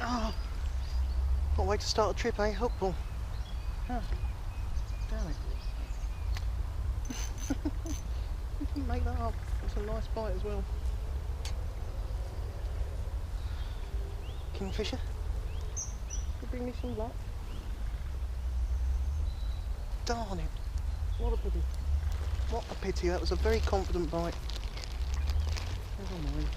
Oh, what a way to start a trip, eh? Hook pull. Oh, damn it. You didn't make that up. It's a nice bite as well. Kingfisher? You bring me some luck? Darn it. What a pity. What a pity. That was a very confident bite. Never mind.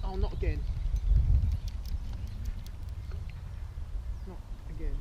Oh, not again. Not again.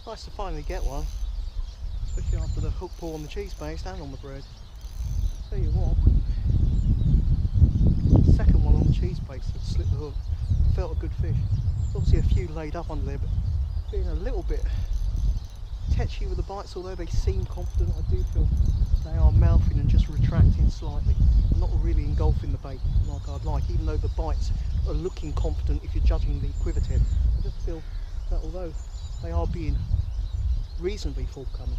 Nice to finally get one, especially after the hook pull on the cheese paste and on the bread. Tell you what, the second one on the cheese paste that slipped the hook, felt a good fish. There's obviously a few laid up under there, but being a little bit tetchy with the bites, although they seem confident, I do feel they are mouthing and just retracting slightly, not really engulfing the bait like I'd like, even though the bites are looking confident if you're judging the quiver tip. I just feel that although they are being reasonably forthcoming,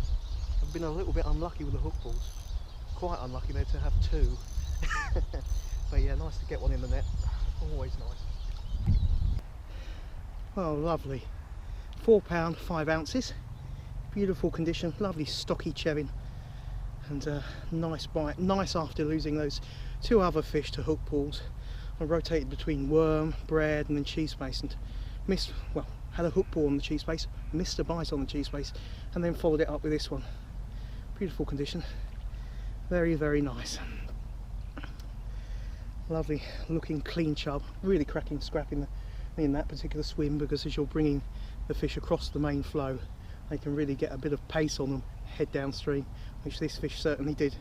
I've been a little bit unlucky with the hook pulls. Quite unlucky there to have two. But yeah, nice to get one in the net. Always nice. Well, lovely. £4, 5 ounces. Beautiful condition, lovely stocky chevin, and a nice bite. Nice after losing those 2 other fish to hook pulls. I rotated between worm, bread and then cheese space, and missed, well, had a hook pull on the cheese space, missed a bite on the cheese space, and then followed it up with this one. Beautiful condition, very, very nice. Lovely looking clean chub, really cracking scrap in that particular swim, because as you're bringing the fish across the main flow, they can really get a bit of pace on them, head downstream, which this fish certainly did.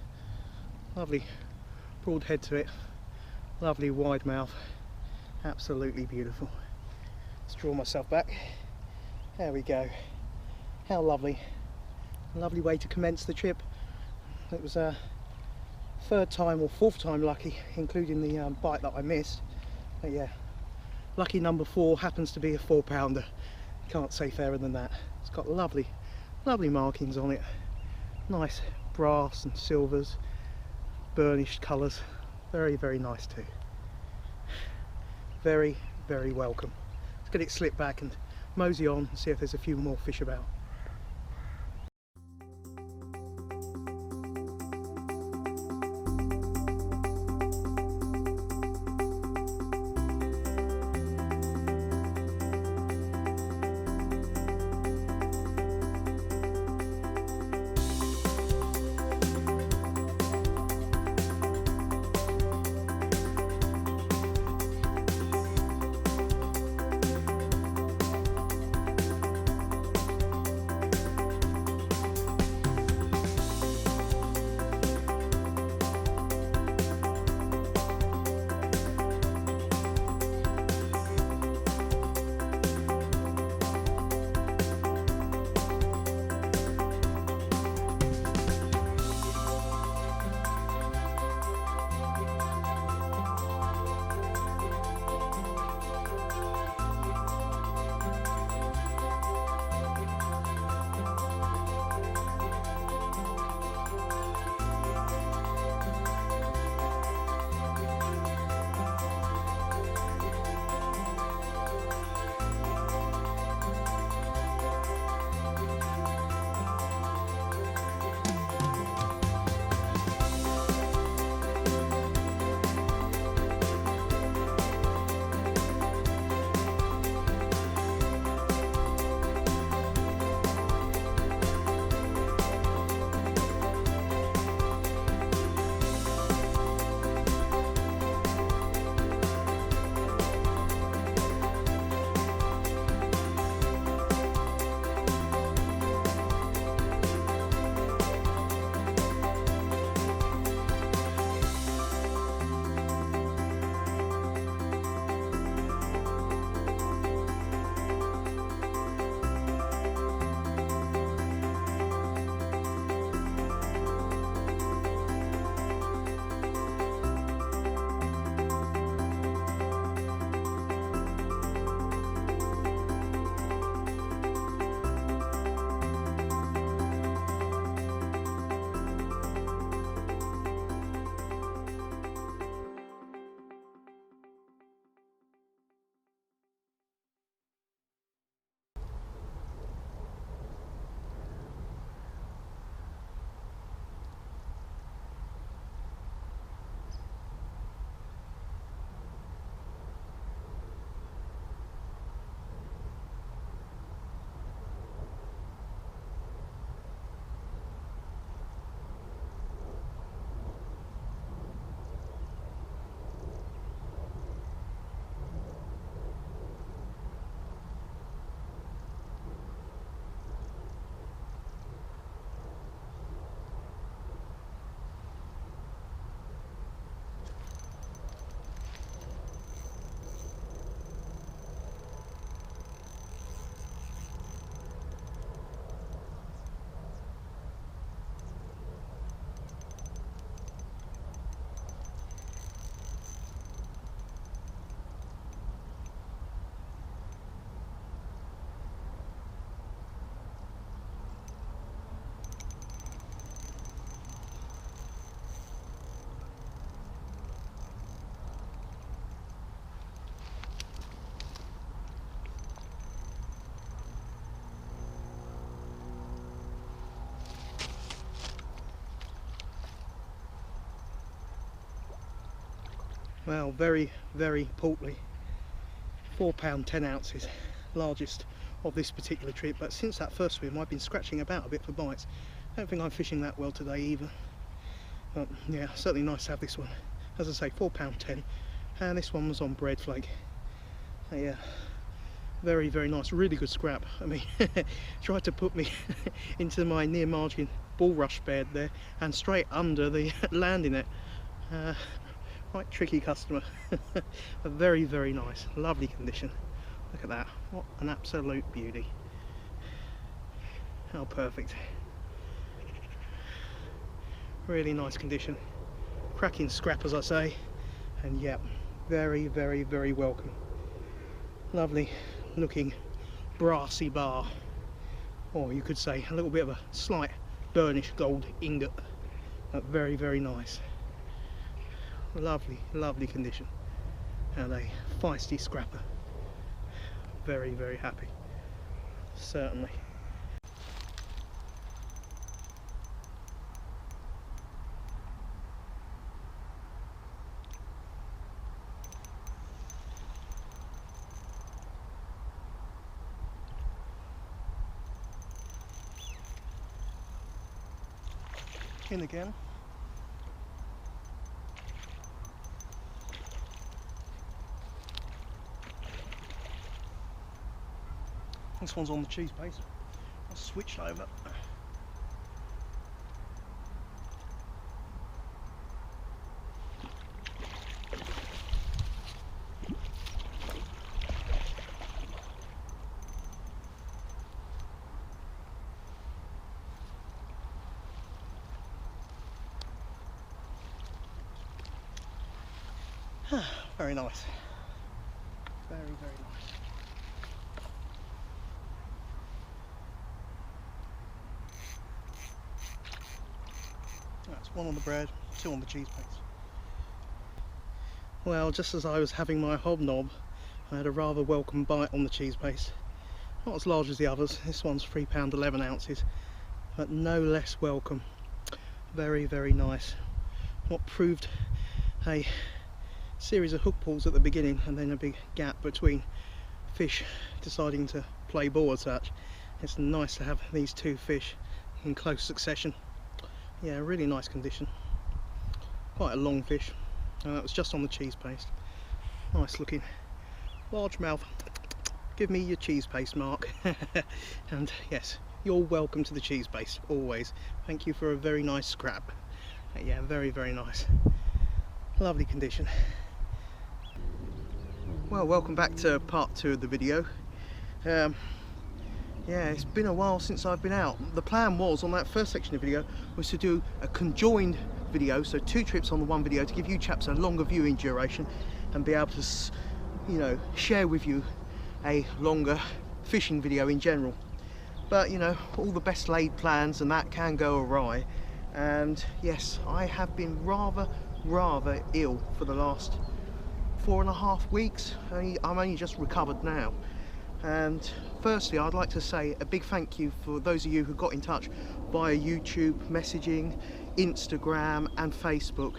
Lovely broad head to it, lovely wide mouth, absolutely beautiful. Let's draw myself back. There we go. How lovely. A lovely way to commence the trip. It was a 3rd time or 4th time lucky, including the bite that I missed. But yeah, lucky number 4 happens to be a 4-pounder. Can't say fairer than that. It's got lovely, lovely markings on it. Nice brass and silvers, burnished colours. Very, very nice too. Very, very welcome. Let's get it slipped back and mosey on and see if there's a few more fish about. Well, very, very portly. £4 10 ounces, largest of this particular trip. But since that first swim, I've been scratching about a bit for bites. I don't think I'm fishing that well today either. But yeah, certainly nice to have this one. As I say, £4 10, and this one was on bread flake. Yeah, very, very nice, really good scrap. I mean, tried to put me into my near margin bulrush bed there and straight under the landing net. Quite tricky customer. But very, very nice, lovely condition. Look at that, what an absolute beauty. How perfect. Really nice condition, cracking scrap as I say, and yeah, very, very, very welcome. Lovely looking brassy bar, or you could say a little bit of a slight burnished gold ingot, but very, very nice. Lovely, lovely condition, and a feisty scrapper. Very, very happy, certainly. In again. This one's on the cheese base. I'll switch over. Very nice. Very, very nice. That's one on the bread, two on the cheese base. Well, just as I was having my hobnob, I had a rather welcome bite on the cheese base. Not as large as the others. This one's £3 11 ounces, but no less welcome. Very, very nice. What proved a series of hook pulls at the beginning and then a big gap between fish deciding to play ball as such. It's nice to have these two fish in close succession. Yeah, really nice condition. Quite a long fish. That was just on the cheese paste. Nice looking largemouth. Give me your cheese paste, Mark. And yes, you're welcome to the cheese paste always. Thank you for a very nice scrap. Yeah, very, very nice. Lovely condition. Well, welcome back to part 2 of the video. Yeah, it's been a while since I've been out. The plan was, on that first section of the video, was to do a conjoined video, so 2 trips on the one video to give you chaps a longer viewing duration and be able to, you know, share with you a longer fishing video in general. But, you know, all the best laid plans and that can go awry. And yes, I have been rather ill for the last 4.5 weeks. I'm only just recovered now. And firstly, I'd like to say a big thank you for those of you who got in touch via YouTube, messaging, Instagram and Facebook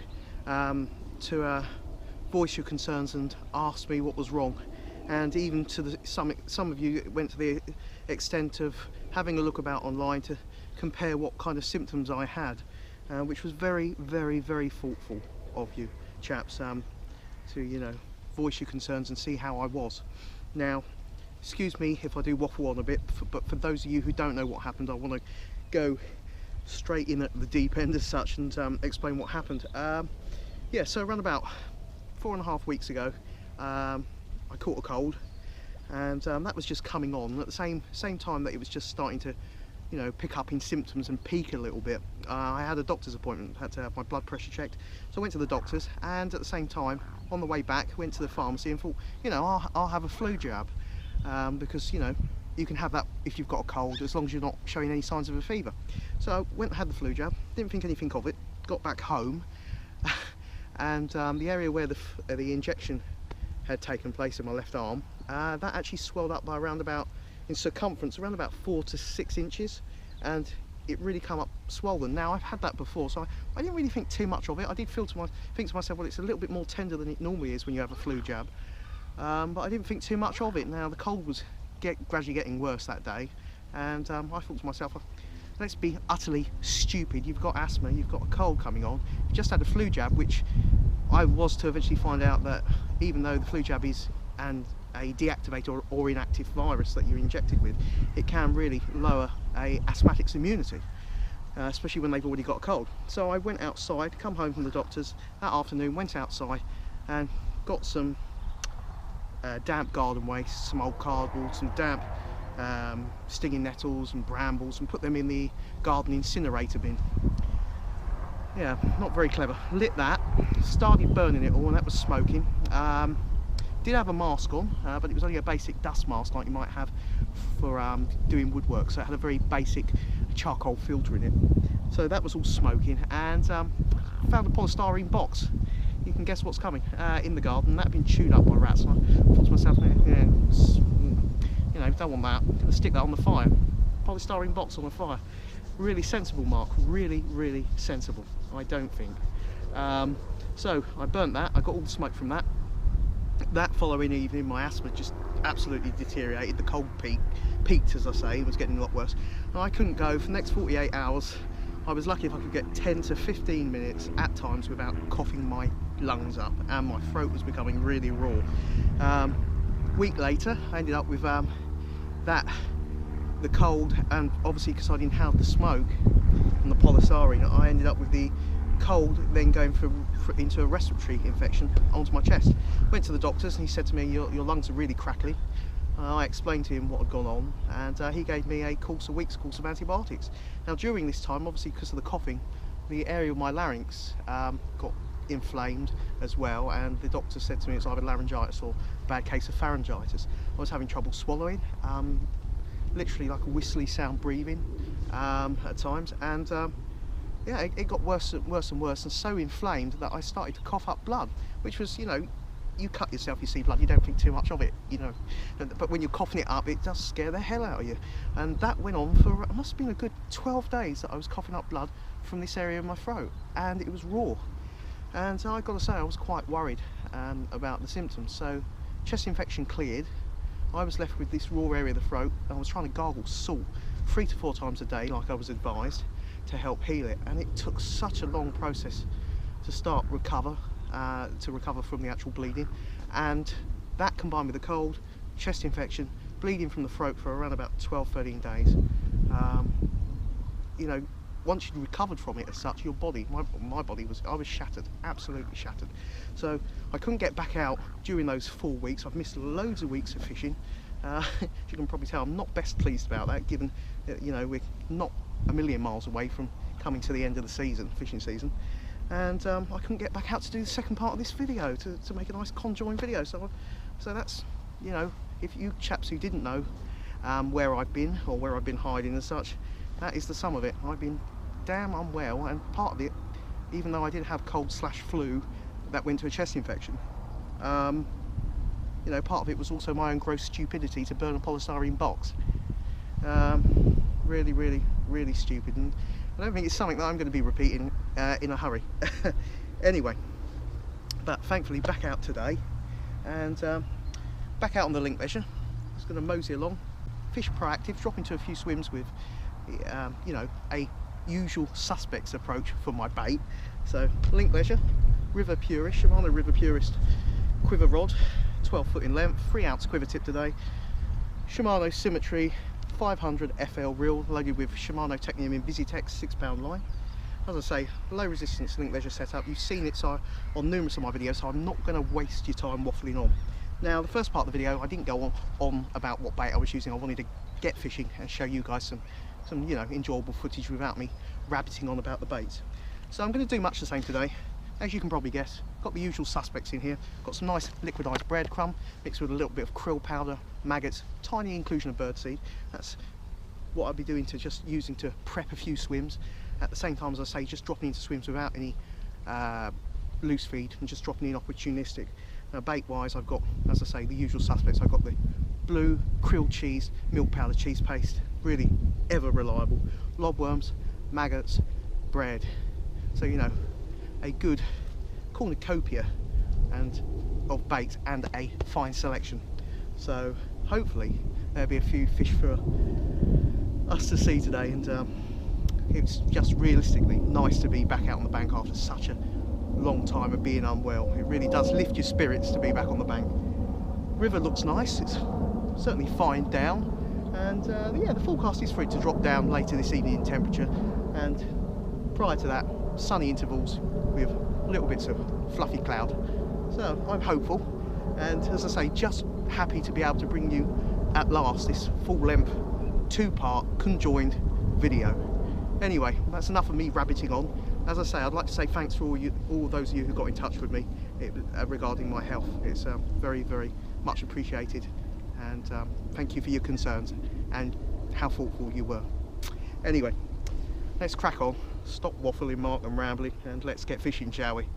to voice your concerns and ask me what was wrong. And even to some of you went to the extent of having a look about online to compare what kind of symptoms I had, which was very, very, very thoughtful of you chaps, to, you know, voice your concerns and see how I was. Now, excuse me if I do waffle on a bit, but for those of you who don't know what happened, I want to go straight in at the deep end as such and explain what happened. Yeah, so around about 4.5 weeks ago, I caught a cold, and that was just coming on at the same time that it was just starting to, you know, pick up in symptoms and peak a little bit. I had a doctor's appointment, had to have my blood pressure checked, so I went to the doctor's, and at the same time, on the way back, went to the pharmacy and thought, you know, I'll have a flu jab, because, you know, you can have that if you've got a cold as long as you're not showing any signs of a fever. So I went and had the flu jab, didn't think anything of it, got back home, and the area where the injection had taken place in my left arm, that actually swelled up by around about, in circumference, around about 4 to 6 inches, and it really come up swollen. Now I've had that before, so I didn't really think too much of it. I did think to myself, well, it's a little bit more tender than it normally is when you have a flu jab, but I didn't think too much of it. Now the cold was gradually getting worse that day, and I thought to myself, let's be utterly stupid. You've got asthma, you've got a cold coming on, you just had a flu jab, which I was to eventually find out that even though the flu jab is a deactivated or inactive virus that you're injected with, it can really lower a asthmatic's immunity, especially when they've already got a cold. So I went outside, come home from the doctors that afternoon, went outside and got some damp garden waste, some old cardboard, some damp stinging nettles and brambles, and put them in the garden incinerator bin. Yeah, not very clever. Lit that, started burning it all, and that was smoking. Did have a mask on, but it was only a basic dust mask like you might have for doing woodwork, so it had a very basic charcoal filter in it. So that was all smoking, and found a polystyrene box. You can guess what's coming in the garden. That had been chewed up by rats, and I thought to myself, yeah, you know, don't want that. I'm going to stick that on the fire. Polystyrene box on the fire. Really sensible, Mark. Really, really sensible, I don't think. So I burnt that. I got all the smoke from that. That following evening, my asthma just absolutely deteriorated. The cold peaked, as I say. It was getting a lot worse. And I couldn't go for the next 48 hours. I was lucky if I could get 10 to 15 minutes at times without coughing my lungs up, and my throat was becoming really raw. Week later, I ended up with the cold, and obviously because I'd inhaled the smoke and the polystyrene, I ended up with the cold then going into a respiratory infection onto my chest. Went to the doctors and he said to me, your lungs are really crackly. I explained to him what had gone on, and he gave me a week's course of antibiotics. Now during this time, obviously because of the coughing, the area of my larynx got inflamed as well, and the doctor said to me it's either laryngitis or a bad case of pharyngitis. I was having trouble swallowing, literally like a whistly sound breathing at times, and yeah, it got worse and worse and worse, and so inflamed that I started to cough up blood, which was, you know, you cut yourself, you see blood, you don't think too much of it, you know, but when you're coughing it up, it does scare the hell out of you. And that went on for, it must have been a good 12 days that I was coughing up blood from this area of my throat, and it was raw. And I've got to say, I was quite worried about the symptoms. So chest infection cleared, I was left with this raw area of the throat, and I was trying to gargle salt 3 to 4 times a day like I was advised to help heal it, and it took such a long process to start recover from the actual bleeding, and that combined with the cold, chest infection, bleeding from the throat for around about 12-13 days. You know, once you'd recovered from it as such, your body, my body I was shattered, absolutely shattered. So I couldn't get back out during those 4 weeks. I've missed loads of weeks of fishing. As you can probably tell, I'm not best pleased about that, given that, you know, we're not a million miles away from coming to the end of the season, fishing season. And I couldn't get back out to do the second part of this video, to make a nice conjoined video. So that's, you know, if you chaps who didn't know where I've been or where I've been hiding and such, that is the sum of it. I've been damn unwell, and part of it, even though I did have cold/flu that went to a chest infection, you know, part of it was also my own gross stupidity to burn a polystyrene box. Really, really, really stupid, and I don't think it's something that I'm going to be repeating in a hurry. Anyway, but thankfully back out today, and back out on the link leisure. Just going to mosey along, fish proactive, drop into a few swims with, you know, a usual suspects approach for my bait. So link leisure, River Purist, Shimano River Purist quiver rod, 12 foot in length, 3 ounce quiver tip today, Shimano Symmetry 500 FL reel loaded with Shimano Technium Invisitex 6-pound line. As I say, low resistance link leisure setup. You've seen it on numerous of my videos, so I'm not going to waste your time waffling on. Now, the first part of the video, I didn't go on about what bait I was using. I wanted to get fishing and show you guys some you know, enjoyable footage without me rabbiting on about the baits. So I'm going to do much the same today. As you can probably guess, got the usual suspects in here. Got some nice liquidized breadcrumb mixed with a little bit of krill powder, maggots, tiny inclusion of birdseed. That's what I'll be doing, just using to prep a few swims. At the same time, as I say, just dropping into swims without any loose feed and just dropping in opportunistic. Now bait wise, I've got, as I say, the usual suspects. I've got the blue krill cheese, milk powder cheese paste. Really ever reliable. Lobworms, maggots, bread. So you know, a good cornucopia and of baits and a fine selection. So hopefully there'll be a few fish for us to see today, and it's just realistically nice to be back out on the bank after such a long time of being unwell. It really does lift your spirits to be back on the bank. River looks nice, it's certainly fine down, and yeah, the forecast is for it to drop down later this evening in temperature, and prior to that, sunny intervals with little bits of fluffy cloud. So I'm hopeful, and as I say, just happy to be able to bring you at last this full-length, two-part conjoined video. Anyway, that's enough of me rabbiting on. As I say, I'd like to say thanks for all those of you who got in touch with me regarding my health. It's very, very much appreciated, and thank you for your concerns and how thoughtful you were. Anyway, let's crack on. Stop waffling, Mark, and rambling, and let's get fishing, shall we?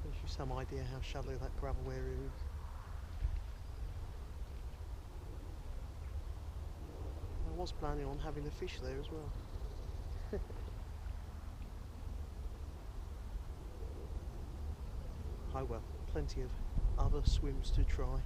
Gives you some idea how shallow that gravel area is. I was planning on having a fish there as well. Oh well, plenty of other swims to try.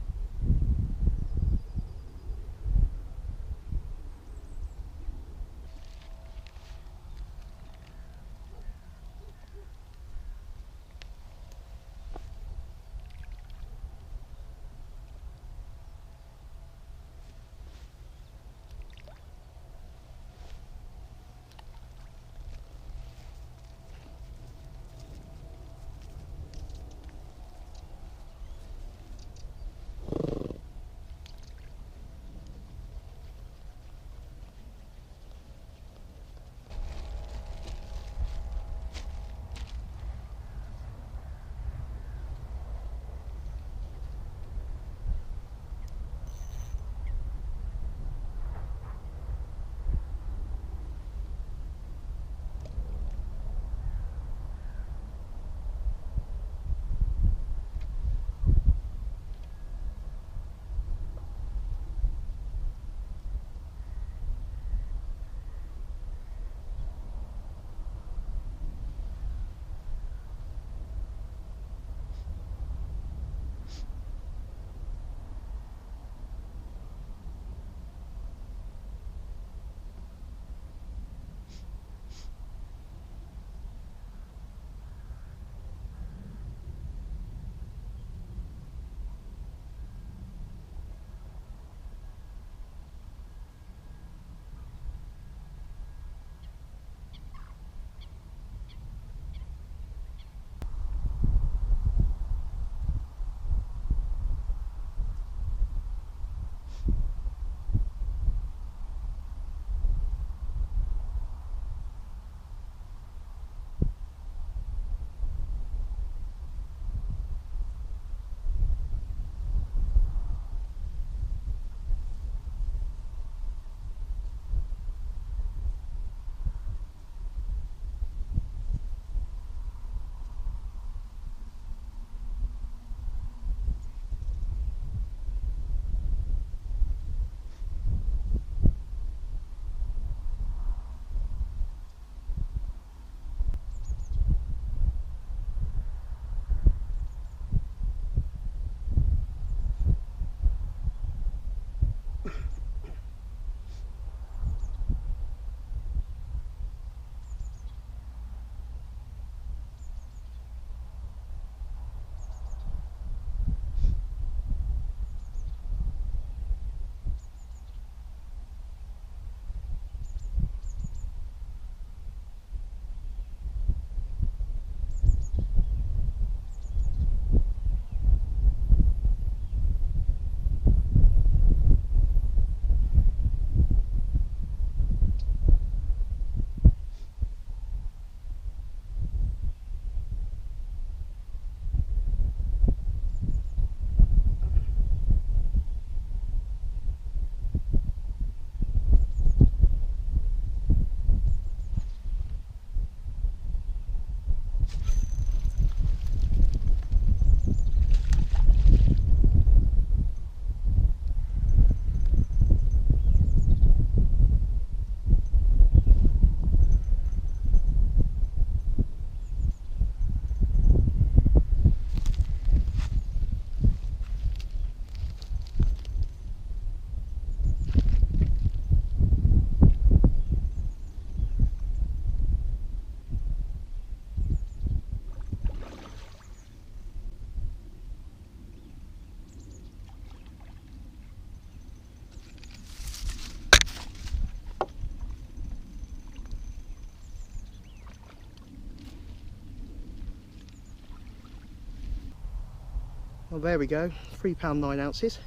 Well, there we go, £3 9 ounces.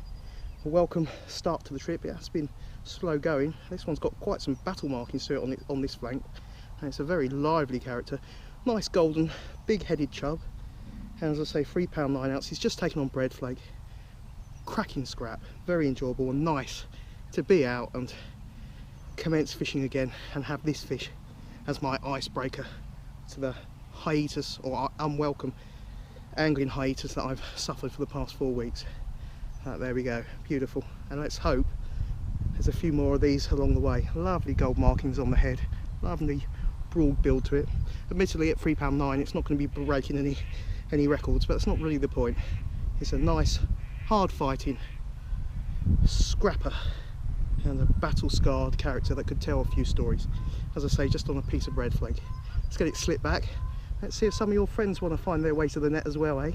A welcome start to the trip. It has been slow going. This one's got quite some battle markings to it on this flank, and it's a very lively character. Nice golden, big-headed chub, and as I say, £3 9 ounces, just taken on bread flake. Cracking scrap, very enjoyable and nice to be out and commence fishing again and have this fish as my icebreaker to the hiatus or unwelcome angling hiatus that I've suffered for the past 4 weeks. There we go, beautiful, and let's hope there's a few more of these along the way. Lovely gold markings on the head, lovely broad build to it. Admittedly at £3 9 it's not going to be breaking any records, but that's not really the point. It's a nice hard fighting scrapper and a battle scarred character that could tell a few stories, as I say, just on a piece of bread flake. Let's get it slipped back. Let's see if some of your friends want to find their way to the net as well, eh?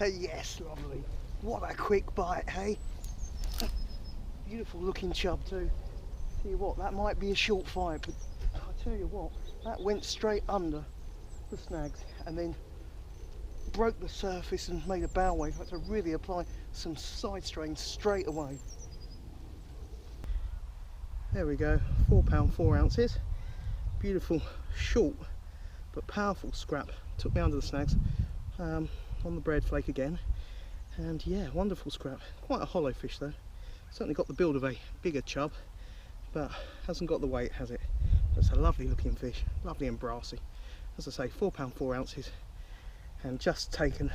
Yes, lovely. What a quick bite, hey? Beautiful looking chub too. Tell you what, that might be a short fight, but I tell you what, that went straight under the snags and then broke the surface and made a bow wave. I had to really apply some side strain straight away. There we go, £4 4 ounces. Beautiful, short but powerful scrap. Took me under the snags. On the bread flake again, and yeah, wonderful scrap. Quite a hollow fish though. Certainly got the build of a bigger chub, but hasn't got the weight, has it? It's a lovely looking fish, lovely and brassy. As I say, £4 4 ounces, and just taken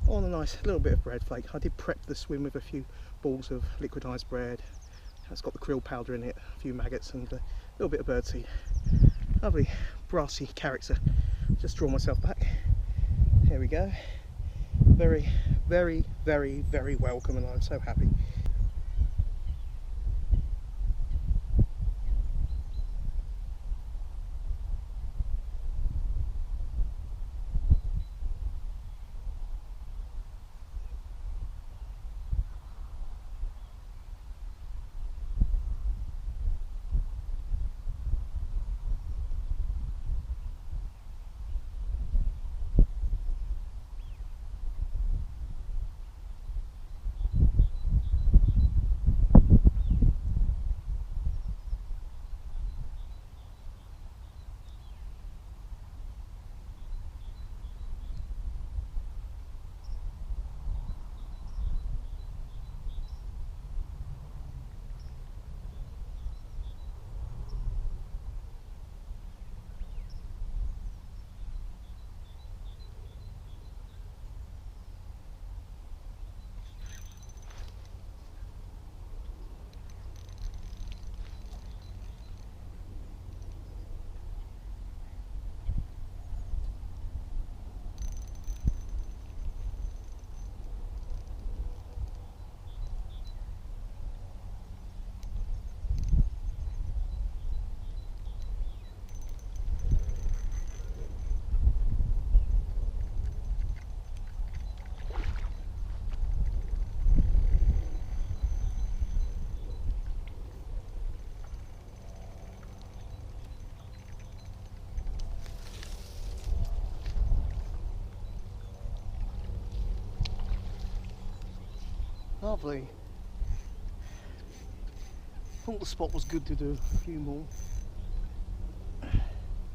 on a nice little bit of bread flake. I did prep the swim with a few balls of liquidised bread. It's got the krill powder in it, a few maggots and a little bit of birdseed. Lovely brassy character. Just draw myself back. Here we go. Very, very, very, very welcome, and I'm so happy. Lovely. Thought the spot was good to do a few more,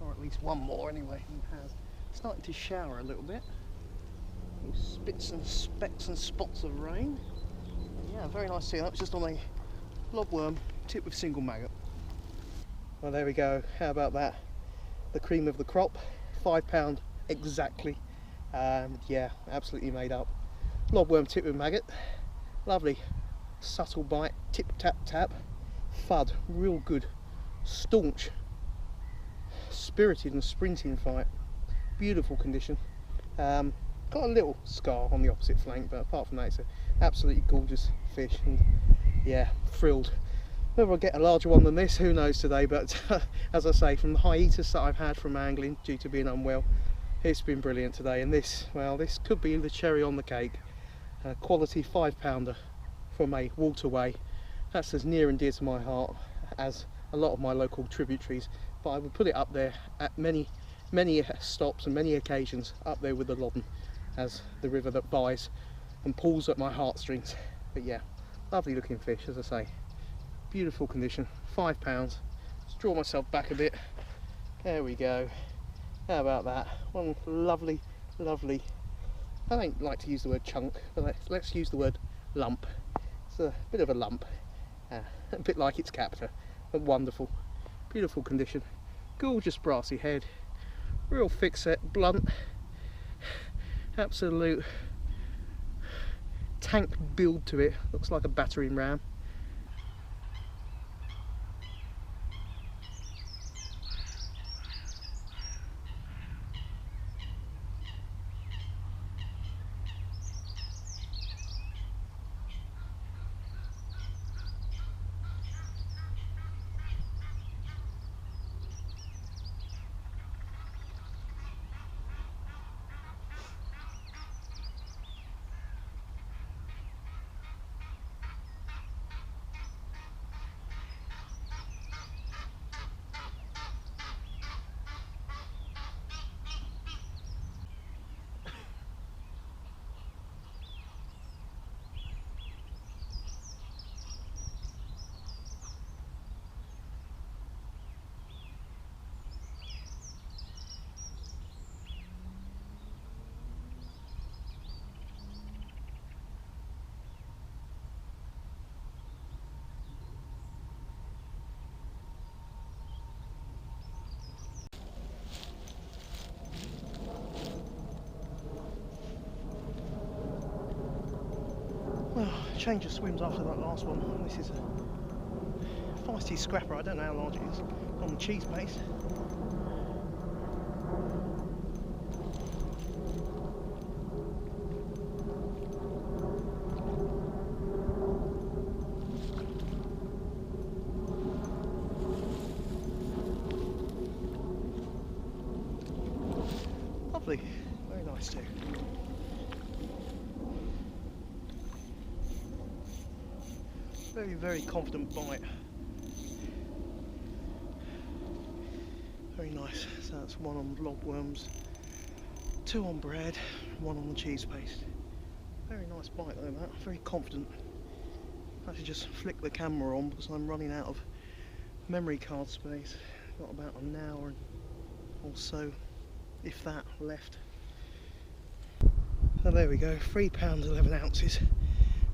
or at least one more anyway. It has started to shower a little bit. Spits and specks and spots of rain. Yeah, very nice to see. That was just on a lobworm tipped with single maggot. Well, there we go. How about that? The cream of the crop. £5 exactly. Yeah, absolutely made up. Lobworm tipped with maggot. Lovely, subtle bite. Tip tap tap. Thud. Real good. Staunch. Spirited and sprinting fight. Beautiful condition. Got a little scar on the opposite flank, but apart from that, it's an absolutely gorgeous fish, and yeah, thrilled. Whether I'll get a larger one than this, who knows today, but as I say, from the hiatus that I've had from angling due to being unwell, it's been brilliant today. And this, well, this could be the cherry on the cake. Quality £5 from a waterway. That's as near and dear to my heart as a lot of my local tributaries, but I would put it up there at many stops and many occasions, up there with the Loddon as the river that buys and pulls at my heartstrings. But yeah, lovely looking fish, as I say. Beautiful condition, £5. Let's draw myself back a bit. There we go. How about that? One lovely, lovely, I don't like to use the word chunk, but let's use the word lump. It's a bit of a lump, a bit like its captor, but wonderful. Beautiful condition, gorgeous brassy head, real thick set, blunt, absolute tank build to it, looks like a battering ram. Well, change of swims after that last one. This is a feisty scrapper. I don't know how large it is on the cheese base. Lovely, very nice too. Very confident bite. Very nice. So that's one on lobworms, two on bread, one on the cheese paste. Very nice bite though, that. Very confident. I should just flick the camera on because I'm running out of memory card space. Got about an hour or so, if that, left. So there we go, £3 11 ounces.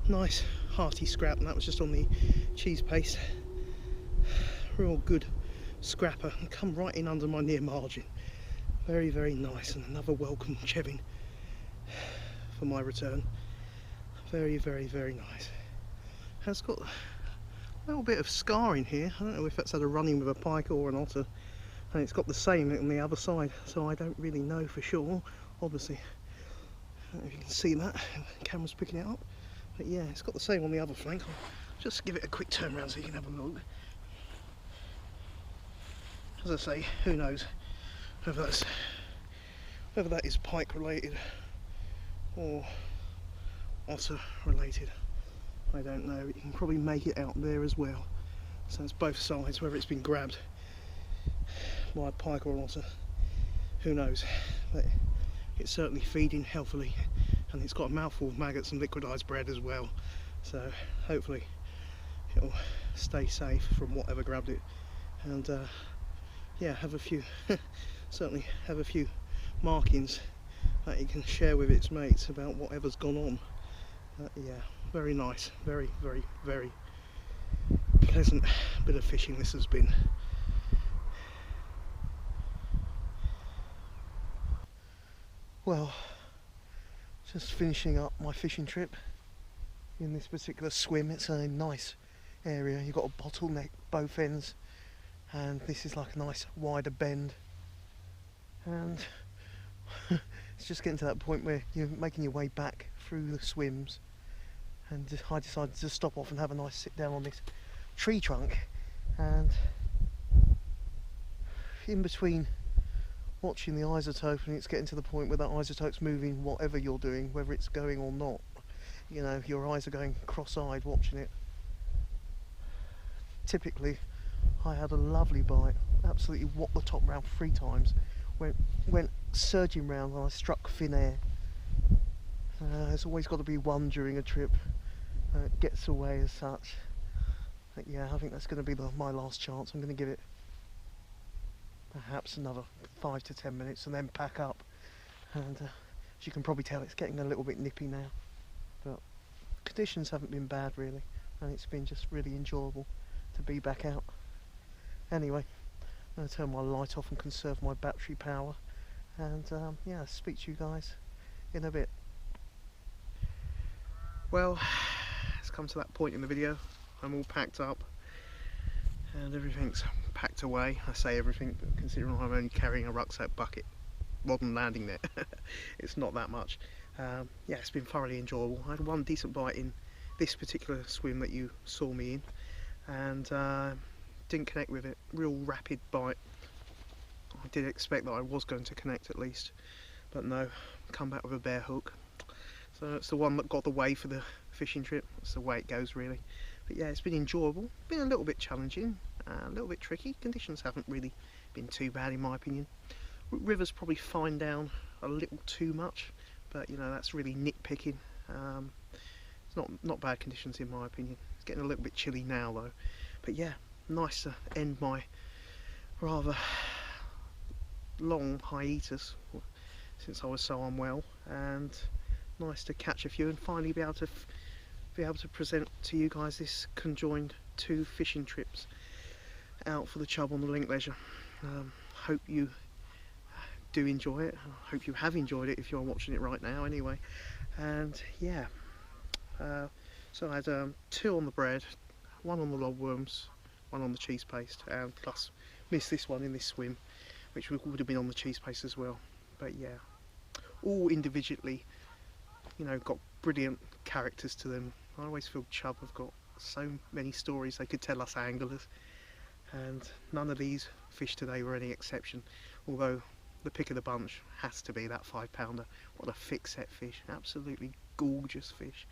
Nice hearty scrap, and that was just on the cheese paste. Real good scrapper, and come right in under my near margin. Very nice, and another welcome chevin for my return. Very nice. Has got a little bit of scarring here. I don't know if that's had a run-in with a pike or an otter, and it's got the same on the other side, so I don't really know for sure. Obviously, I don't know if you can see that, the camera's picking it up. But yeah, it's got the same on the other flank. I'll just give it a quick turn around so you can have a look. As I say, who knows whether that is pike related or otter related. I don't know. You can probably make it out there as well. So it's both sides, whether it's been grabbed by a pike or an otter. Who knows? But it's certainly feeding healthily. And it's got a mouthful of maggots and liquidised bread as well. so hopefully it'll stay safe from whatever grabbed it, and yeah, have a few certainly have a few markings that you can share with its mates about whatever's gone on. Yeah, very nice, very pleasant bit of fishing this has been. Well, just finishing up my fishing trip in this particular swim. It's a nice area. You've got a bottleneck both ends, and this is like a nice wider bend, and it's just getting to that point where you're making your way back through the swims, and I decided to stop off and have a nice sit down on this tree trunk, and in between watching the isotope, and it's getting to the point where that isotope's moving whatever you're doing, whether it's going or not. You know, your eyes are going cross-eyed watching it. Typically, I had a lovely bite, absolutely whopped the top round 3 times, went surging round, and I struck thin air. There's always got to be one during a trip that gets away as such. But yeah, I think that's going to be my last chance. I'm going to give it perhaps another 5 to 10 minutes and then pack up, and as you can probably tell, it's getting a little bit nippy now, but conditions haven't been bad really, and it's been just really enjoyable to be back out. Anyway, I'm going to turn my light off and conserve my battery power, and yeah, speak to you guys in a bit. Well, it's come to that point in the video. I'm all packed up and everything's packed away. I say everything, but considering I'm only carrying a rucksack, bucket, rod and landing net, it's not that much. Yeah, it's been thoroughly enjoyable. I had one decent bite in this particular swim that you saw me in, and didn't connect with it. Real rapid bite. I did expect that I was going to connect at least, but no, come back with a bare hook. So it's the one that got the way for the fishing trip. That's the way it goes really. But yeah, it's been enjoyable, been a little bit challenging, a little bit tricky. Conditions haven't really been too bad in my opinion. River's probably fined down a little too much, but you know, that's really nitpicking. It's not bad conditions in my opinion. It's getting a little bit chilly now though. But yeah, nice to end my rather long hiatus since I was so unwell, and nice to catch a few and finally be able to present to you guys this conjoined 2 fishing trips out for the Chub on the Link Leisure. Hope you do enjoy it. I hope you have enjoyed it if you're watching it right now anyway. And yeah, so I had 2 on the bread, 1 on the lobworms, 1 on the cheese paste, and plus missed this one in this swim, which would have been on the cheese paste as well. But yeah, all individually, you know, got brilliant characters to them. I always feel Chub have got so many stories they could tell us anglers, and none of these fish today were any exception, although the pick of the bunch has to be that 5-pounder. What a thick set fish, absolutely gorgeous fish.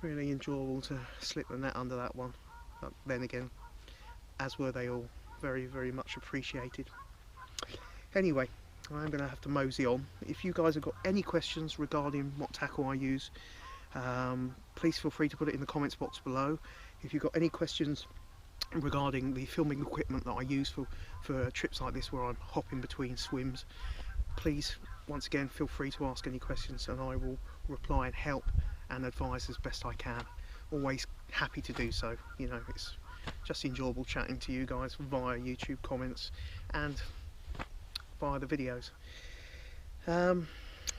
Really enjoyable to slip the net under that one, but then again, as were they all, very much appreciated. Anyway, I'm going to have to mosey on. If you guys have got any questions regarding what tackle I use, please feel free to put it in the comments box below. If you've got any questions regarding the filming equipment that I use for trips like this where I'm hopping between swims, please once again feel free to ask any questions and I will reply and help and advise as best I can. Always happy to do so. You know, it's just enjoyable chatting to you guys via YouTube comments and via the videos.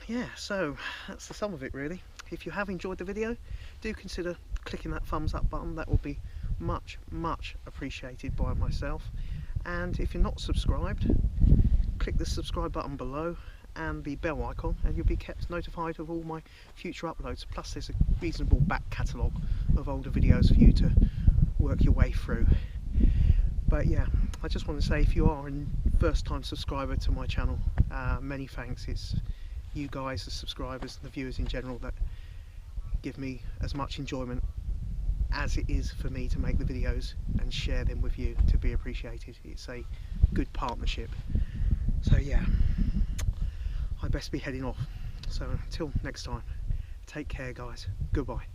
Yeah, so that's the sum of it really. If you have enjoyed the video, do consider clicking that thumbs up button. That will be much appreciated by myself. And if you're not subscribed, click the subscribe button below and the bell icon, and you'll be kept notified of all my future uploads. Plus there's a reasonable back catalogue of older videos for you to work your way through. But yeah, I just want to say, if you are a first time subscriber to my channel, many thanks. It's you guys, the subscribers and the viewers in general, that give me as much enjoyment as it is for me to make the videos and share them with you to be appreciated. It's a good partnership. So yeah, I best be heading off. So until next time, take care guys. Goodbye.